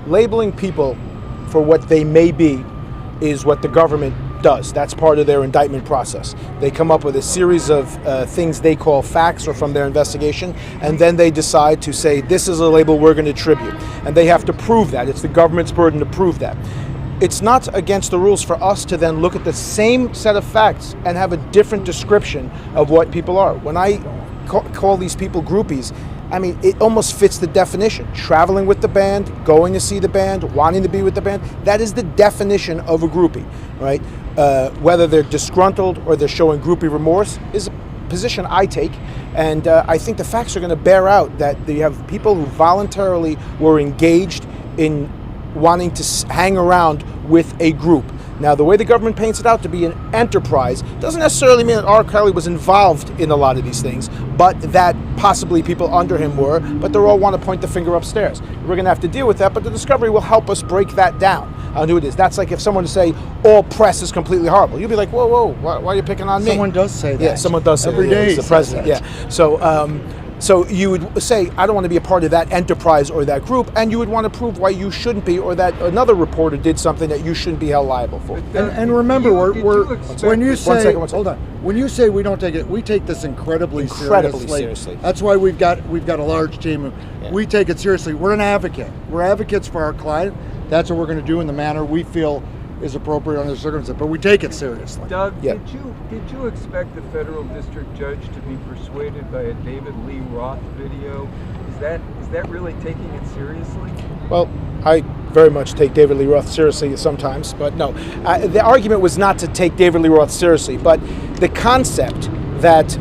labeling people for what they may be is what the government does. That's part of their indictment process. They come up with a series of things they call facts or from their investigation, and then they decide to say, this is a label we're going to attribute. And they have to prove that. It's the government's burden to prove that. It's not against the rules for us to then look at the same set of facts and have a different description of what people are. When I call these people groupies, I mean, it almost fits the definition. Traveling with the band, going to see the band, wanting to be with the band, that is the definition of a groupie, right? Whether they're disgruntled or they're showing groupie remorse is a position I take, and I think the facts are going to bear out that you have people who voluntarily were engaged in wanting to hang around with a group. Now, the way the government paints it out to be an enterprise doesn't necessarily mean that R. Kelly was involved in a lot of these things, but that possibly people under him were, but they all want to point the finger upstairs. We're going to have to deal with that, but the discovery will help us break that down on who it is. That's like if someone to say all press is completely horrible. You'll be like, whoa, whoa, why are you picking on me? Someone does say that. Yeah, someone does say every that. day. It's the president, yeah. So you would say, I don't want to be a part of that enterprise or that group, and you would want to prove why you shouldn't be, or that another reporter did something that you shouldn't be held liable for. And remember, when you say, hold on, when you say we don't take it, we take this incredibly seriously. That's why we've got a large team. We take it seriously. We're an advocate. We're advocates for our client. That's what we're going to do in the manner we feel is appropriate under the circumstances, but we take it seriously. Doug, did you expect the federal district judge to be persuaded by a David Lee Roth video? Is that really taking it seriously? Well, I very much take David Lee Roth seriously sometimes, but no. The argument was not to take David Lee Roth seriously, but the concept that,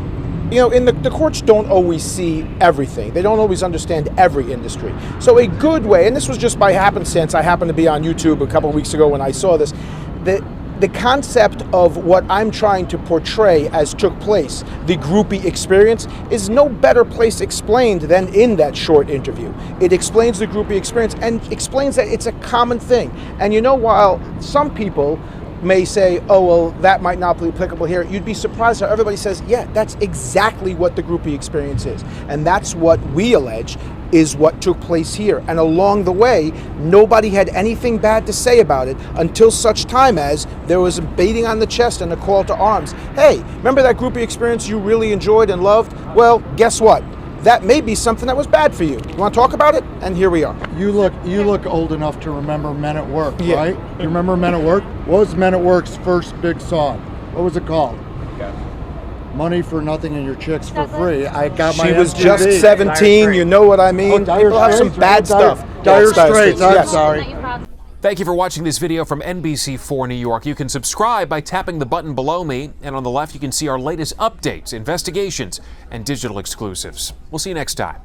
you know, in the courts don't always see everything. They don't always understand every industry. So a good way, and this was just by happenstance, I happened to be on YouTube a couple of weeks ago when I saw this, the concept of what I'm trying to portray as took place, the groupie experience, is no better place explained than in that short interview. It explains the groupie experience and explains that it's a common thing. And you know, while some people may say, oh, well, that might not be applicable here, you'd be surprised how everybody says, yeah, that's exactly what the groupie experience is. And that's what we allege is what took place here. And along the way, nobody had anything bad to say about it until such time as there was a beating on the chest and a call to arms. Hey, remember that groupie experience you really enjoyed and loved? Well, guess what? That may be something that was bad for you. You want to talk about it? And here we are. You look old enough to remember Men at Work, right? You remember Men at Work? What was Men at Work's first big song? What was it called? Yeah. Money for Nothing and Your Chicks for Free. I got my She was MTV. just 17, you know what I mean? People have some bad stuff. Dire Straits, I'm sorry. Thank you for watching this video from NBC4 New York. You can subscribe by tapping the button below me, and on the left you can see our latest updates, investigations, and digital exclusives. We'll see you next time.